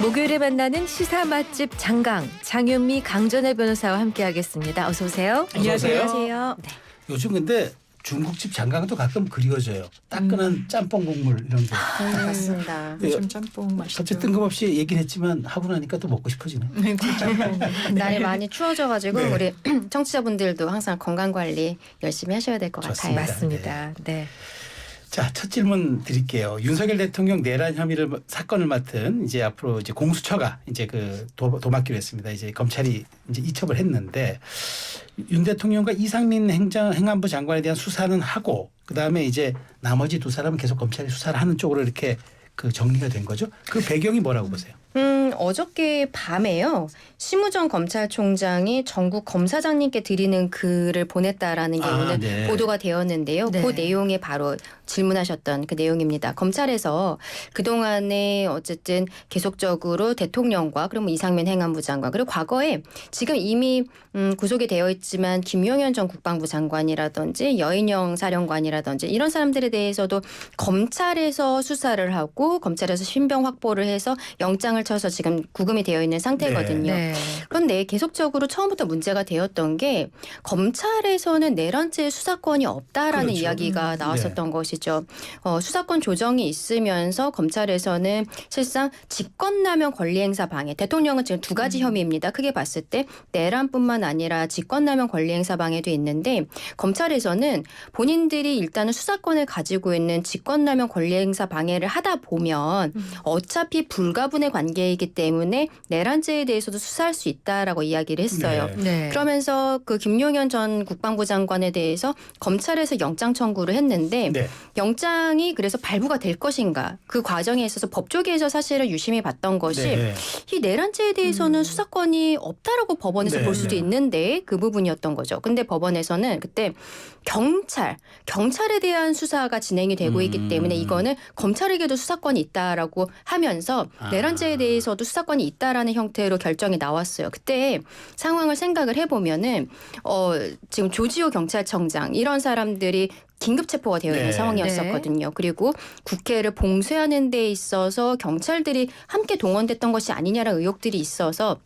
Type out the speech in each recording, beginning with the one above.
목요일에 만나는 시사 맛집 장강 장윤미 강전혜 변호사와 함께하겠습니다. 어서 오세요. 안녕하세요. 안녕하세요. 네. 요즘 근데 중국집 장강도 가끔 그리워져요. 따끈한 짬뽕 국물 이런 거. 맞습니다. 요즘 짬뽕 맛있죠. 갑자기 뜬금없이 얘기를 했지만 하고 나니까 또 먹고 싶어지네. 짬뽕. 날이 많이 추워져가지고 네. 우리 청취자분들도 항상 건강 관리 열심히 하셔야 될 것 같아요. 좋습니다. 맞습니다. 네. 자, 첫 질문 드릴게요. 윤석열 대통령 내란 혐의를 사건을 맡은 이제 앞으로 이제 공수처가 이제 그 도맡기로 했습니다. 이제 검찰이 이제 이첩을 했는데 윤 대통령과 이상민 행안부 장관에 대한 수사는 하고 그다음에 이제 나머지 두 사람은 계속 검찰이 수사를 하는 쪽으로 이렇게 그 정리가 된 거죠. 그 배경이 뭐라고 보세요? 어저께 밤에요. 심우정 검찰총장이 전국 검사장님께 드리는 글을 보냈다라는 게 오늘 네. 보도가 되었는데요. 네. 그 내용에 바로 질문하셨던 그 내용입니다. 검찰에서 그동안에 어쨌든 계속적으로 대통령과 그리고 이상민 행안부 장관 그리고 과거에 지금 이미 구속이 되어 있지만 김용현 전 국방부 장관이라든지 여인영 사령관이라든지 이런 사람들에 대해서도 검찰에서 수사를 하고 검찰에서 신병 확보를 해서 영장을 쳐서 지금 구금이 되어 있는 상태거든요. 네. 그런데 계속적으로 처음부터 문제가 되었던 게 검찰에서는 내란죄 수사권이 없다라는 그렇죠. 이야기가 나왔었던 것이죠. 수사권 조정이 있으면서 검찰에서는 실상 직권남용 권리행사 방해. 대통령은 지금 두 가지 혐의입니다. 크게 봤을 때 내란뿐만 아니라 직권남용 권리행사 방해도 있는데 검찰에서는 본인들이 일단은 수사권을 가지고 있는 직권남용 권리행사 방해를 하다 보면 어차피 불가분의 관계이기 때문에 내란죄에 대해서도 수사할 수 있다라고 이야기를 했어요. 네. 네. 그러면서 그 김용현 전 국방부 장관에 대해서 검찰에서 영장 청구를 했는데 네. 영장이 그래서 발부가 될 것인가 그 과정에 있어서 법조계에서 사실은 유심히 봤던 것이 네. 이 내란죄에 대해서는 수사권이 없다라고 법원에서 네, 볼 수도 네. 있는데 그 부분이었던 거죠. 근데 법원에서는 그때 경찰에 대한 수사가 진행이 되고 있기 때문에 이거는 검찰에게도 수사권이 있다라고 하면서 내란죄에 대해서도 수사권이 있다라는 형태로 결정이 나왔어요. 그때 상황을 생각을 해보면은 지금 조지호 경찰청장 이런 사람들이 긴급 체포가 되어 있는 네. 상황이었었거든요. 그리고 국회를 봉쇄하는 데 있어서 경찰들이 함께 동원됐던 것이 아니냐라는 의혹들이 있어서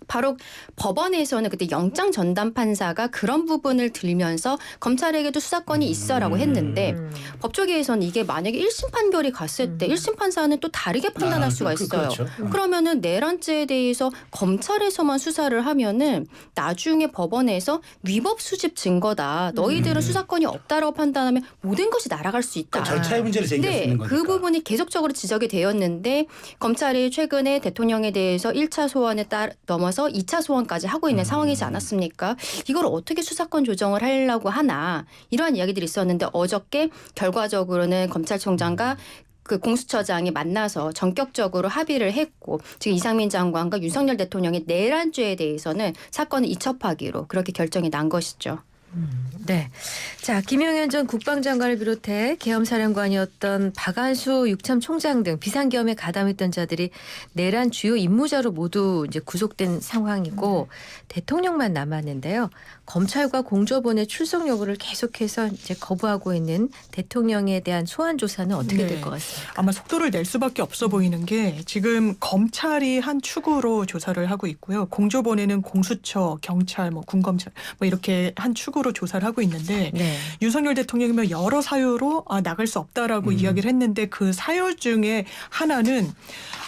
바로 법원에서는 그때 영장 전담 판사가 그런 부분을 들면서 검찰에게도 수사권이 있어라고 했는데 법조계에서는 이게 만약에 1심 판결이 갔을 때 1심 판사는 또 다르게 판단할 수가 있어요. 그렇죠. 그러면은 내란죄에 대해서 검찰에서만 수사를 하면은 나중에 법원에서 위법 수집 증거다. 너희들은 수사권이 없다라고 판단하면 모든 것이 날아갈 수 있다. 그러니까 절차의 문제를 제기할 수 네, 있는 거니까. 그 부분이 계속적으로 지적이 되었는데 검찰이 최근에 대통령에 대해서 1차 소환에 넘어서 2차 소환까지 하고 있는 상황이지 않았습니까? 이걸 어떻게 수사권 조정을 하려고 하나 이러한 이야기들이 있었는데 어저께 결과적으로는 검찰총장과 그 공수처장이 만나서 전격적으로 합의를 했고 지금 이상민 장관과 윤석열 대통령의 내란죄에 대해서는 사건을 이첩하기로 그렇게 결정이 난 것이죠. 네. 자, 김용현 전 국방장관을 비롯해 계엄사령관이었던 박안수 육참 총장 등 비상계엄에 가담했던 자들이 내란 주요 임무자로 모두 이제 구속된 상황이고 대통령만 남았는데요. 검찰과 공조본의 출석 여부를 계속해서 이제 거부하고 있는 대통령에 대한 소환 조사는 어떻게 네. 될 것 같습니까? 아마 속도를 낼 수밖에 없어 보이는 게 지금 검찰이 한 축으로 조사를 하고 있고요. 공조본에는 공수처, 경찰, 군검찰 이렇게 한 축으로 조사를 하고 있는데 네. 윤석열 대통령이면 여러 사유로 나갈 수 없다라고 이야기를 했는데 그 사유 중에 하나는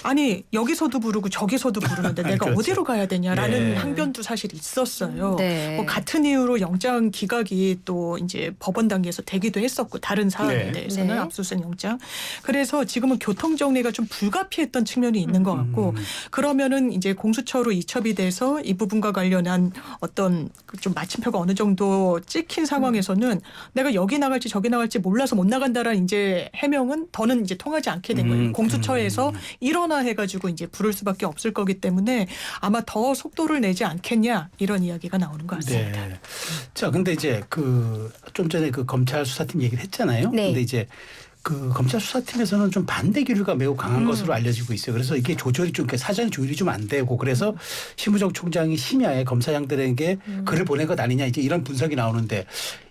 아니 여기서도 부르고 저기서도 부르는데 내가 그렇죠. 어디로 가야 되냐라는 네. 항변도 사실 있었어요. 네. 같은 이유로 영장 기각이 또 이제 법원 단계에서 되기도 했었고 다른 사안에 네. 대해서는 네. 압수수색 영장. 그래서 지금은 교통 정리가 좀 불가피했던 측면이 있는 것 같고 그러면은 이제 공수처로 이첩이 돼서 이 부분과 관련한 어떤 좀 마침표가 어느 정도 찍힌 상황에서는 내가 여기 나갈지 저기 나갈지 몰라서 못 나간다라는 이제 해명은 더는 이제 통하지 않게 된 거예요. 공수처에서 일어나 해가지고 이제 부를 수밖에 없을 거기 때문에 아마 더 속도를 내지 않겠냐 이런 이야기가 나오는 것 같습니다. 네. 자, 근데 이제 그 좀 전에 그 검찰 수사팀 얘기를 했잖아요. 네. 근데 이제 그 검찰 수사팀에서는 좀 반대 기류가 매우 강한 것으로 알려지고 있어요. 그래서 이게 조절이 좀 사전 조율이 좀 안 되고 그래서 심우정 총장이 심야에 검사장들에게 글을 보낸 것 아니냐 이제 이런 분석이 나오는데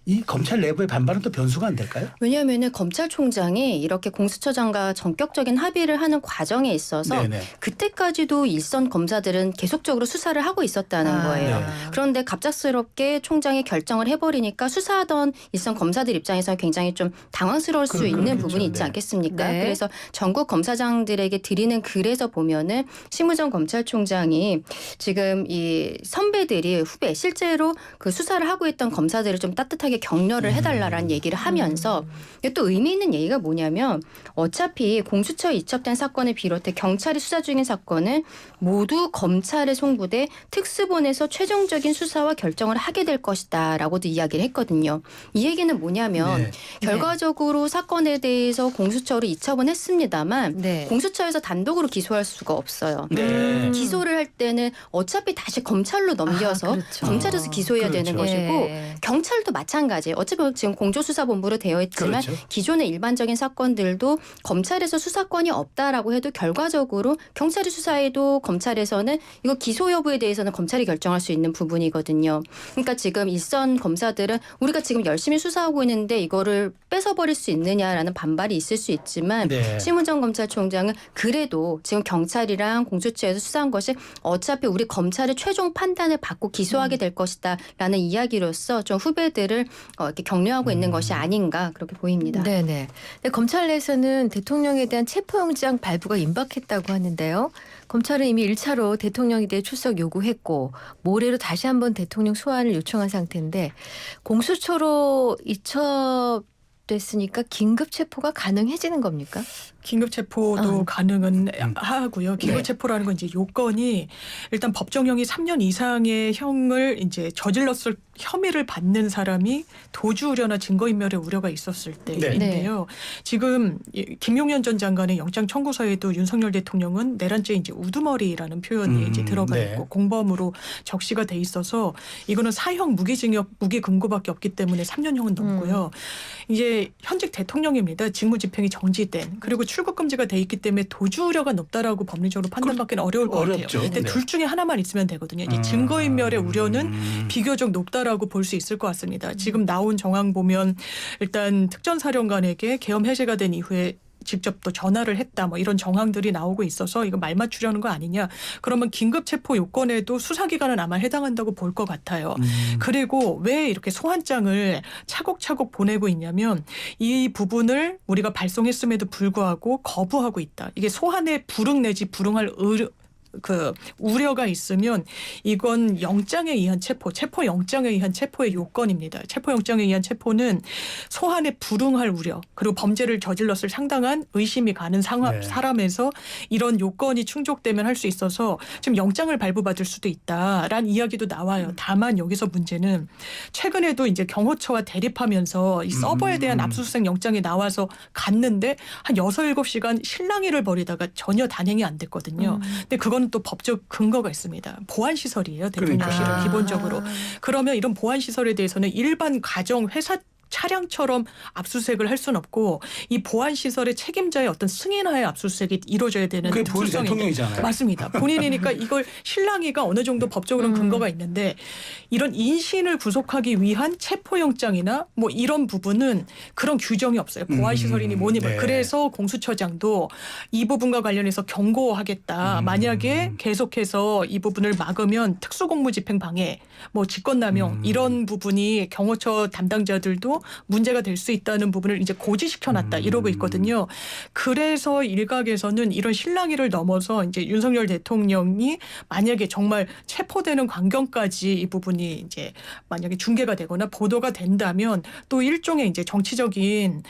이 검찰 내부의 반발은 또 변수가 안 될까요? 왜냐하면은 검찰총장이 이렇게 공수처장과 전격적인 합의를 하는 과정에 있어서 네네. 그때까지도 일선 검사들은 계속적으로 수사를 하고 있었다는 거예요. 네. 그런데 갑작스럽게 총장이 결정을 해버리니까 수사하던 일선 검사들 입장에서 굉장히 좀 당황스러울 수 있는 그렇겠죠. 부분이 있지 네. 않겠습니까? 네. 그래서 전국 검사장들에게 드리는 글에서 보면은 심우정 검찰총장이 지금 이 선배들이 후배 실제로 그 수사를 하고 있던 검사들을 좀 따뜻하게 격려를 해달라라는 얘기를 하면서 이게 또 의미 있는 얘기가 뭐냐면 어차피 공수처에 이첩된 사건을 비롯해 경찰이 수사 중인 사건은 모두 검찰에 송부돼 특수본에서 최종적인 수사와 결정을 하게 될 것이다라고도 이야기를 했거든요. 이 얘기는 뭐냐면 네. 결과적으로 사건에 대해서 공수처로 이첩은 했습니다만 네. 공수처에서 단독으로 기소할 수가 없어요. 네. 기소를 할 때는 어차피 다시 검찰로 넘겨서 그렇죠. 검찰에서 기소해야 그렇죠. 되는 것이고 예. 경찰도 마찬가지예요. 어차피 지금 공조수사본부로 되어 있지만 그렇죠. 기존의 일반적인 사건들도 검찰에서 수사권이 없다라고 해도 결과적으로 경찰이 수사해도 검찰에서는 이거 기소 여부에 대해서는 검찰이 결정할 수 있는 부분이거든요. 그러니까 지금 일선 검사들은 우리가 지금 열심히 수사하고 있는데 이거를 뺏어버릴 수 있느냐라는 반발이 있을 수 있지만 네. 심우정 검찰총장은 그래도 지금 경찰이랑 공수처에서 수사한 것이 어차피 우리 검찰의 최종 판단을 받고 기소하게 될 것이다라는 이야기로서 좀 후배들을 이렇게 격려하고 있는 것이 아닌가 그렇게 보입니다. 네네. 근데 검찰 내에서는 대통령에 대한 체포영장 발부가 임박했다고 하는데요. 검찰은 이미 1차로 대통령에 대해 출석 요구했고 모레로 다시 한번 대통령 소환을 요청한 상태인데 공수처로 이첩됐으니까 긴급 체포가 가능해지는 겁니까? 긴급 체포도 가능은 하고요. 긴급 네. 체포라는 건 이제 요건이 일단 법정형이 3년 이상의 형을 이제 저질렀을 혐의를 받는 사람이 도주 우려나 증거인멸의 우려가 있었을 때인데요. 지금 김용현 전 장관의 영장 청구서에도 윤석열 대통령은 내란죄 이제 우두머리라는 표현이 이제 들어가 네. 있고 공범으로 적시가 돼 있어서 이거는 사형 무기징역 무기금고밖에 없기 때문에 3년형은 넘고요. 이제 현직 대통령입니다. 직무집행이 정지된 그리고 출국 금지가 돼 있기 때문에 도주 우려가 높다라고 법리적으로 판단받기는 어려울 것 어렵죠. 같아요. 근데 네. 둘 중에 하나만 있으면 되거든요. 이제 증거인멸의 우려는 비교적 높다라고 볼 수 있을 것 같습니다. 지금 나온 정황 보면 일단 특전사령관에게 계엄 해제가 된 이후에 직접 또 전화를 했다 뭐 이런 정황들이 나오고 있어서 이거 말 맞추려는 거 아니냐. 그러면 긴급 체포 요건에도 수사기관은 아마 해당한다고 볼 것 같아요. 그리고 왜 이렇게 소환장을 차곡차곡 보내고 있냐면 이 부분을 우리가 발송했음에도 불구하고 거부하고 있다. 이게 소환에 불응 내지 불응할 우려가 있으면 이건 영장에 의한 체포 영장에 의한 체포의 요건입니다. 체포 영장에 의한 체포는 소환에 불응할 우려 그리고 범죄를 저질렀을 상당한 의심이 가는 네. 사람에서 이런 요건이 충족되면 할 수 있어서 지금 영장을 발부받을 수도 있다라는 이야기도 나와요. 다만 여기서 문제는 최근에도 이제 경호처와 대립하면서 이 서버에 대한 압수수색 영장이 나와서 갔는데 한 6, 7시간 실랑이를 벌이다가 전혀 단행이 안 됐거든요. 근데 그건 또 법적 근거가 있습니다. 보안시설이에요. 대통령실은 그러니까요. 기본적으로. 그러면 이런 보안시설에 대해서는 일반 가정 회사 차량처럼 압수수색을 할 수는 없고 이 보안시설의 책임자의 어떤 승인하에 압수수색이 이루어져야 되는 그게 본인 특성인데. 대통령이잖아요. 맞습니다. 본인이니까 이걸 실랑이가 어느 정도 법적으로는 근거가 있는데 이런 인신을 구속하기 위한 체포영장이나 뭐 이런 부분은 그런 규정이 없어요. 보안시설이니 뭐니 뭐. 네. 그래서 공수처장도 이 부분과 관련해서 경고하겠다. 만약에 계속해서 이 부분을 막으면 특수공무집행방해, 뭐 직권남용 이런 부분이 경호처 담당자들도 문제가 될 수 있다는 부분을 이제 고지시켜놨다 이러고 있거든요. 그래서 일각에서는 이런 실랑이를 넘어서 이제 윤석열 대통령이 만약에 정말 체포되는 광경까지 이 부분이 이제 만약에 중계가 되거나 보도가 된다면 또 일종의 이제 정치적인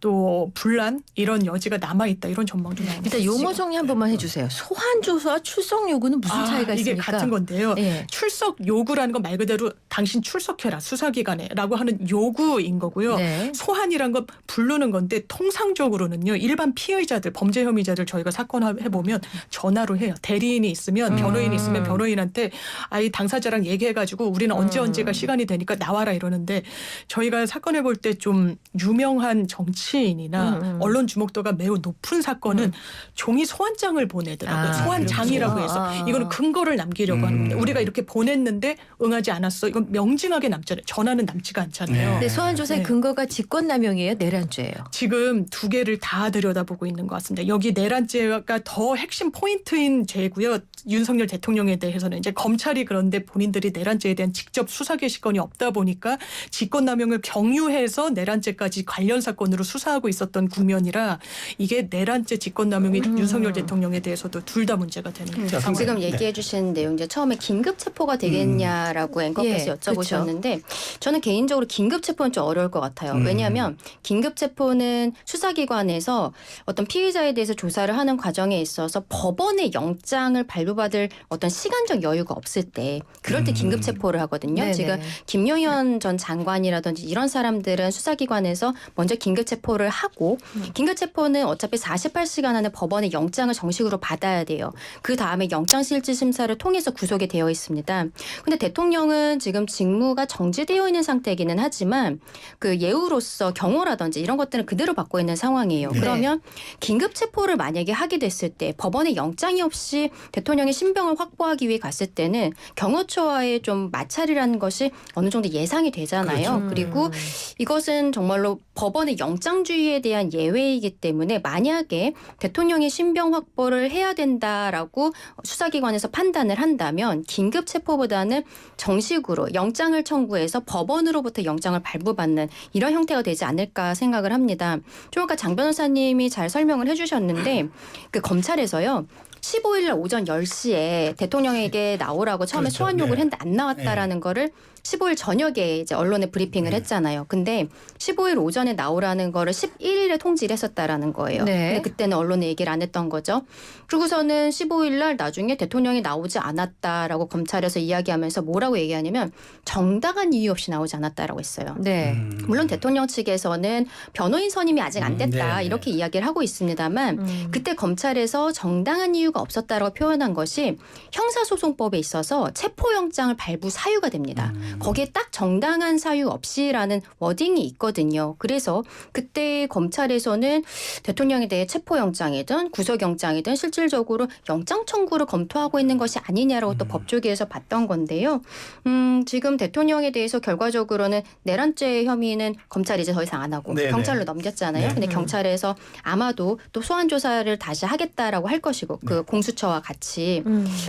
또 분란 이런 여지가 남아 있다 이런 전망도 나옵니다. 일단 용어 정리 한 번만 해주세요. 소환 조서와 출석 요구는 무슨 차이가 이게 있습니까? 같은 건데요. 예. 출석 요구라는 건 말 그대로 당신 출석해라 수사기관에라고 하는 요구인 소환인 거고요. 네. 소환이란 건 부르는 건데 통상적으로는요. 일반 피의자들, 범죄 혐의자들 저희가 사건 해보면 전화로 해요. 대리인이 있으면 변호인이 있으면 변호인한테 아이 당사자랑 얘기해가지고 우리는 언제가 시간이 되니까 나와라 이러는데 저희가 사건 해볼 때 좀 유명한 정치인이나 언론 주목도가 매우 높은 사건은 종이 소환장을 보내더라고요. 소환장이라고 해서 이거는 근거를 남기려고 하는 건데 우리가 이렇게 보냈는데 응하지 않았어. 이건 명징하게 남잖아요. 전화는 남지가 않잖아요. 네. 근데 소환 조사의 네. 근거가 직권남용이에요, 내란죄예요. 지금 두 개를 다 들여다보고 있는 것 같습니다. 여기 내란죄가 더 핵심 포인트인 죄고요. 윤석열 대통령에 대해서는 이제 검찰이 그런데 본인들이 내란죄에 대한 직접 수사 개시권이 없다 보니까 직권남용을 경유해서 내란죄까지 관련 사건으로 수사하고 있었던 국면이라 이게 내란죄 직권남용이 윤석열 대통령에 대해서도 둘 다 문제가 되는 자, 상황입니다. 지금 네. 얘기해 주신 내용 이제 처음에 긴급 체포가 되겠냐라고 앵커께서 예, 여쭤보셨는데 저는 개인적으로 긴급 체포는 좀 어려울 것 같아요. 왜냐하면 긴급 체포는 수사기관에서 어떤 피의자에 대해서 조사를 하는 과정에 있어서 법원의 영장을 발부받을 어떤 시간적 여유가 없을 때 그럴 때 긴급 체포를 하거든요. 네네. 지금 김용현 전 장관이라든지 이런 사람들은 수사기관에서 먼저 긴급 체포를 하고 긴급 체포는 어차피 48시간 안에 법원의 영장을 정식으로 받아야 돼요. 그 다음에 영장실질심사를 통해서 구속이 되어 있습니다. 근데 대통령은 지금 직무가 정지되어 있는 상태이기는 하지만 그 예우로서 경호라든지 이런 것들은 그대로 받고 있는 상황이에요. 네. 그러면 긴급 체포를 만약에 하게 됐을 때 법원의 영장이 없이 대통령의 신병을 확보하기 위해 갔을 때는 경호처와의 좀 마찰이라는 것이 어느 정도 예상이 되잖아요. 그렇죠. 그리고 이것은 정말로 법원의 영장주의에 대한 예외이기 때문에 만약에 대통령의 신병 확보를 해야 된다라고 수사기관에서 판단을 한다면 긴급 체포보다는 정식으로 영장을 청구해서 법원으로부터 영장을 발부받는 이런 형태가 되지 않을까 생각을 합니다. 좀 아까 장 변호사님이 잘 설명을 해주셨는데 그 검찰에서요. 15일 날 오전 10시에 대통령에게 나오라고 처음에 그렇죠. 소환 요구를 네. 했는데 안 나왔다라는 거를 15일 저녁에 이제 언론에 브리핑을 했잖아요. 근데 15일 오전에 나오라는 거를 11일에 통지를 했었다라는 거예요. 네. 근데 그때는 언론에 얘기를 안 했던 거죠. 그리고서는 15일 날 나중에 대통령이 나오지 않았다라고 검찰에서 이야기하면서 뭐라고 얘기하냐면 정당한 이유 없이 나오지 않았다라고 했어요. 네. 물론 대통령 측에서는 변호인 선임이 아직 안 됐다 네. 이렇게 이야기를 하고 있습니다만 그때 검찰에서 정당한 이유가 없었다라고 표현한 것이 형사소송법에 있어서 체포영장을 발부 사유가 됩니다. 거기에 딱 정당한 사유 없이라는 워딩이 있거든요. 그래서 그때 검찰에서는 대통령에 대해 체포영장이든 구속영장이든 실질적으로 영장 청구를 검토하고 있는 것이 아니냐라고 또 법조계에서 봤던 건데요. 지금 대통령에 대해서 결과적으로는 내란죄 혐의는 검찰이 이제 더 이상 안 하고 네네. 경찰로 넘겼잖아요. 네. 근데 경찰에서 아마도 또 소환 조사를 다시 하겠다라고 할 것이고 그 공수처와 같이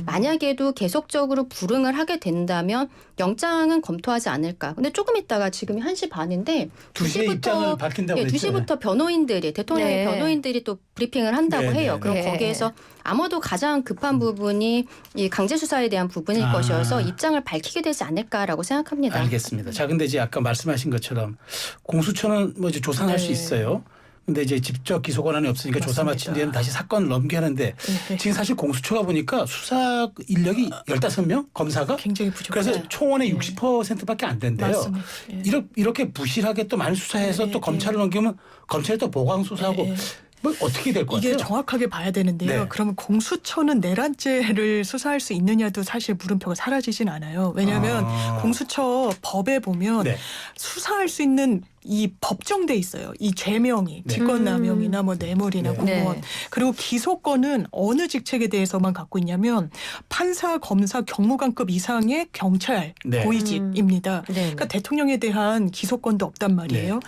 만약에도 계속적으로 불응을 하게 된다면 영장은 검토하지 않을까. 근데 조금 있다가 지금이 1시 반인데 2시에 입장을 밝힌다고 그랬죠. 2시부터 변호인들이 대통령의 네. 변호인들이 또 브리핑을 한다고 네, 해요. 네, 그럼 네. 거기에서 아마도 가장 급한 부분이 이 강제 수사에 대한 부분일 아. 것이어서 입장을 밝히게 되지 않을까라고 생각합니다. 알겠습니다. 자, 근데 이제 아까 말씀하신 것처럼 공수처는 뭐 이제 조사할 수 네. 있어요. 근데 이제 직접 기소 권한이 없으니까 조사 마친 뒤에는 다시 사건을 넘게 하는데 네. 지금 사실 공수처가 보니까 수사 인력이 15명 검사가 굉장히 부족해요. 그래서 총원의 60%밖에 안 된대요. 맞습니다. 예. 이렇게 부실하게 또 많이 수사해서 또 검찰을 넘기면 검찰이 또 보강 수사하고 예. 뭐 어떻게 될 것 이게 같아요? 정확하게 봐야 되는데요. 네. 그러면 공수처는 내란죄를 수사할 수 있느냐도 사실 물음표가 사라지진 않아요. 왜냐하면 공수처 법에 보면 네. 수사할 수 있는 이 법정돼 있어요. 이 죄명이 네. 직권남용이나 뭐 뇌물이나 네. 공무원 네. 그리고 기소권은 어느 직책에 대해서만 갖고 있냐면 판사, 검사, 경무관급 이상의 경찰 네. 고위직입니다. 네. 그러니까 대통령에 대한 기소권도 없단 말이에요.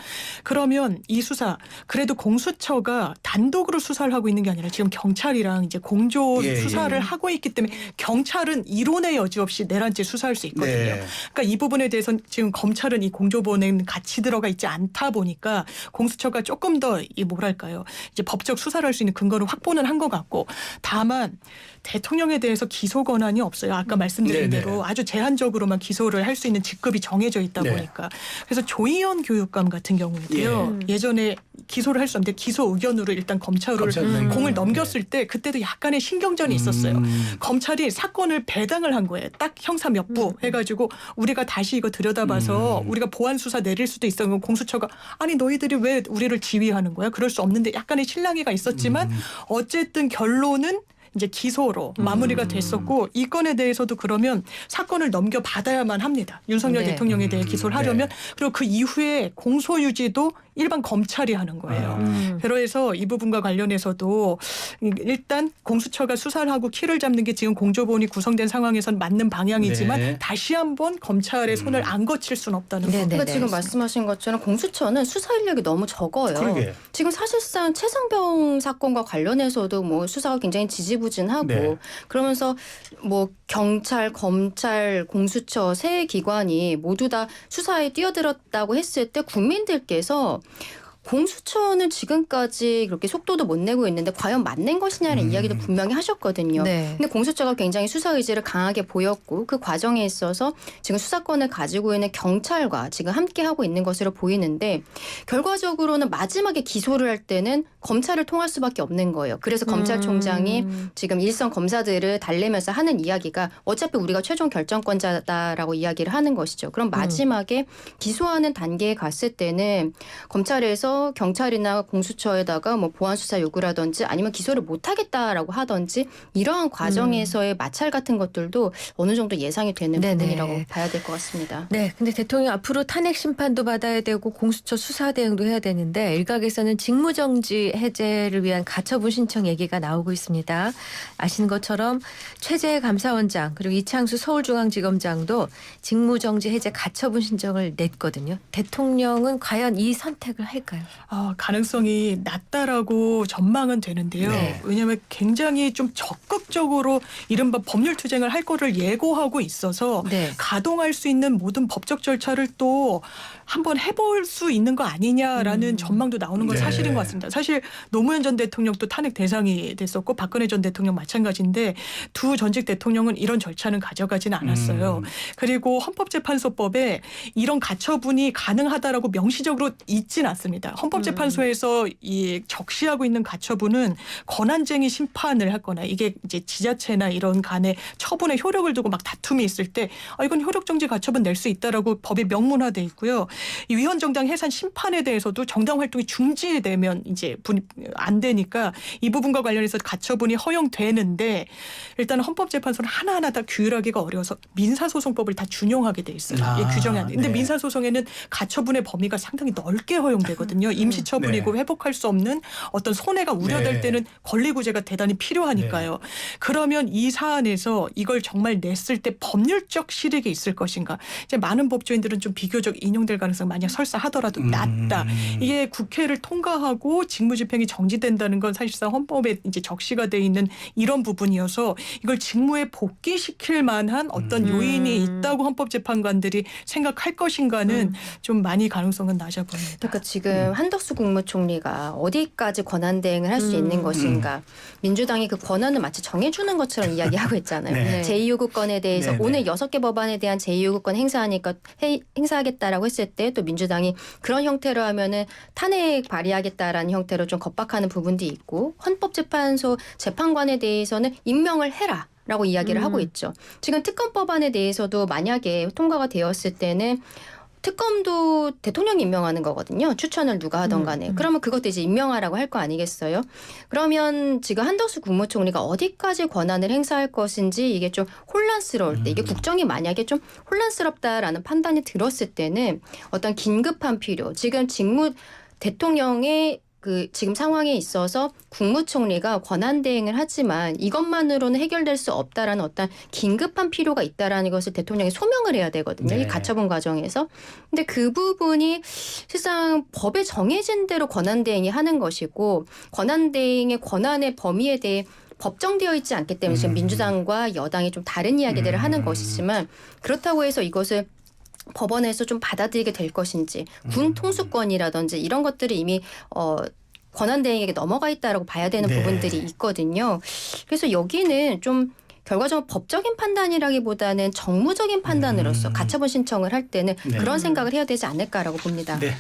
그러면 이 수사 그래도 공수처가 단독으로 수사를 하고 있는 게 아니라 지금 경찰이랑 이제 공조 예, 수사를 예. 하고 있기 때문에 경찰은 이론의 여지 없이 내란죄 수사할 수 있거든요. 네. 그러니까 이 부분에 대해서는 지금 검찰은 이 공조본에는 같이 들어가 있지 않다 보니까 공수처가 조금 더 이 뭐랄까요 이제 법적 수사를 할 수 있는 근거를 확보는 한 것 같고 다만 대통령에 대해서 기소 권한이 없어요. 아까 말씀드린 네네. 대로 아주 제한적으로만 기소를 할 수 있는 직급이 정해져 있다 네. 보니까 그래서 조희연 교육감 같은 경우는요 예전에 기소를 할 수 없는데 기소 의견으로 일단 검찰을 검찰 공을 넘겼을 때 그때도 약간의 신경전이 있었어요. 검찰이 사건을 배당을 한 거예요. 딱 형사 몇 부 해가지고 우리가 다시 이거 들여다봐서 우리가 보완 수사 내릴 수도 있어. 공수처가 아니 너희들이 왜 우리를 지휘하는 거야? 그럴 수 없는데 약간의 실랑이가 있었지만 어쨌든 결론은 이제 기소로 마무리가 됐었고 이 건에 대해서도 그러면 사건을 넘겨받아야만 합니다. 윤석열 네. 대통령에 대해 기소를 하려면 그리고 그 이후에 공소유지도 일반 검찰이 하는 거예요. 그래서 이 부분과 관련해서도 일단 공수처가 수사를 하고 키를 잡는 게 지금 공조본이 구성된 상황에선 맞는 방향이지만 네. 다시 한번 검찰의 손을 안 거칠 수는 없다는 네, 거. 네. 그러니까 지금 말씀하신 것처럼 공수처는 수사 인력이 너무 적어요. 그러게. 지금 사실상 최상병 사건과 관련해서도 뭐 수사가 굉장히 지지부진하고 네. 그러면서 뭐 경찰, 검찰, 공수처 세 기관이 모두 다 수사에 뛰어들었다고 했을 때 국민들께서 공수처는 지금까지 그렇게 속도도 못 내고 있는데 과연 맞는 것이냐는 이야기도 분명히 하셨거든요. 네. 근데 공수처가 굉장히 수사 의지를 강하게 보였고 그 과정에 있어서 지금 수사권을 가지고 있는 경찰과 지금 함께 하고 있는 것으로 보이는데 결과적으로는 마지막에 기소를 할 때는 검찰을 통할 수밖에 없는 거예요. 그래서 검찰총장이 지금 일선 검사들을 달래면서 하는 이야기가 어차피 우리가 최종 결정권자다라고 이야기를 하는 것이죠. 그럼 마지막에 기소하는 단계에 갔을 때는 검찰에서 경찰이나 공수처에다가 뭐 보안 수사 요구라든지 아니면 기소를 못하겠다라고 하든지 이러한 과정에서의 마찰 같은 것들도 어느 정도 예상이 되는 네네. 부분이라고 봐야 될 것 같습니다. 네, 근데 대통령 앞으로 탄핵 심판도 받아야 되고 공수처 수사 대응도 해야 되는데 일각에서는 직무정지 해제를 위한 가처분 신청 얘기가 나오고 있습니다. 아시는 것처럼 최재 감사원장 그리고 이창수 서울중앙지검장도 직무정지 해제 가처분 신청을 냈거든요. 대통령은 과연 이 선택을 할까요? 가능성이 낮다라고 전망은 되는데요. 네. 왜냐하면 굉장히 좀 적극적으로 이른바 법률 투쟁을 할 거를 예고하고 있어서 네. 가동할 수 있는 모든 법적 절차를 또 한번 해볼 수 있는 거 아니냐라는 전망도 나오는 건 네. 사실인 것 같습니다. 사실 노무현 전 대통령도 탄핵 대상이 됐었고 박근혜 전 대통령 마찬가지인데 두 전직 대통령은 이런 절차는 가져가지는 않았어요. 그리고 헌법재판소법에 이런 가처분이 가능하다라고 명시적으로 있진 않습니다. 헌법재판소에서 이 적시하고 있는 가처분은 권한쟁의 심판을 하거나 이게 이제 지자체나 이런 간의 처분의 효력을 두고 막 다툼이 있을 때 이건 효력정지 가처분 낼 수 있다라고 법에 명문화돼 있고요. 이 위헌정당 해산 심판에 대해서도 정당 활동이 중지되면 이제 안 되니까 이 부분과 관련해서 가처분이 허용되는데 일단 헌법재판소는 하나하나 다 규율하기가 어려워서 민사소송법을 다 준용하게 돼 있어요. 이게 규정이 안 돼. 근데 네. 민사소송에는 가처분의 범위가 상당히 넓게 허용되거든요. 임시처분이고 네. 회복할 수 없는 어떤 손해가 우려될 네. 때는 권리구제가 대단히 필요하니까요. 그러면 이 사안에서 이걸 정말 냈을 때 법률적 실익이 있을 것인가. 이제 많은 법조인들은 좀 비교적 인용될 가능성 만약 설사하더라도 낮다. 이게 국회를 통과하고 직무집행이 정지된다는 건 사실상 헌법에 이제 적시가 돼 있는 이런 부분이어서 이걸 직무에 복귀시킬 만한 어떤 요인이 있다고 헌법재판관들이 생각할 것인가는 좀 많이 가능성은 낮아 보입니다. 그러니까 지금 한덕수 국무총리가 어디까지 권한 대행을 할 수 있는 것인가. 민주당이 그 권한을 마치 정해주는 것처럼 이야기하고 있잖아요. 네. 제2요구권에 대해서 네, 네. 오늘 6개 법안에 대한 제2요구권 행사하겠다라고 했을 때 또 민주당이 그런 형태로 하면은 탄핵 발의하겠다라는 형태로 좀 겁박하는 부분도 있고 헌법재판소 재판관에 대해서는 임명을 해라. 라고 이야기를 하고 있죠. 지금 특검 법안에 대해서도 만약에 통과가 되었을 때는 특검도 대통령이 임명하는 거거든요. 추천을 누가 하던 간에. 그러면 그것도 이제 임명하라고 할 거 아니겠어요? 그러면 지금 한덕수 국무총리가 어디까지 권한을 행사할 것인지 이게 좀 혼란스러울 때 이게 국정이 만약에 좀 혼란스럽다라는 판단이 들었을 때는 어떤 긴급한 필요. 지금 대통령의 그 지금 상황에 있어서 국무총리가 권한 대행을 하지만 이것만으로는 해결될 수 없다라는 어떤 긴급한 필요가 있다라는 것을 대통령이 소명을 해야 되거든요. 네. 이 가처분 과정에서. 근데 그 부분이 실상 법에 정해진 대로 권한 대행이 하는 것이고 권한 대행의 권한의 범위에 대해 법정되어 있지 않기 때문에 지금 민주당과 여당이 좀 다른 이야기들을 하는 것이지만 그렇다고 해서 이것을 법원에서 좀 받아들이게 될 것인지 군 통수권이라든지 이런 것들이 이미 권한 대행에게 넘어가 있다라고 봐야 되는 네. 부분들이 있거든요. 그래서 여기는 좀 결과적으로 법적인 판단이라기보다는 정무적인 판단으로서 가처분 신청을 할 때는 네. 그런 생각을 해야 되지 않을까라고 봅니다. 네.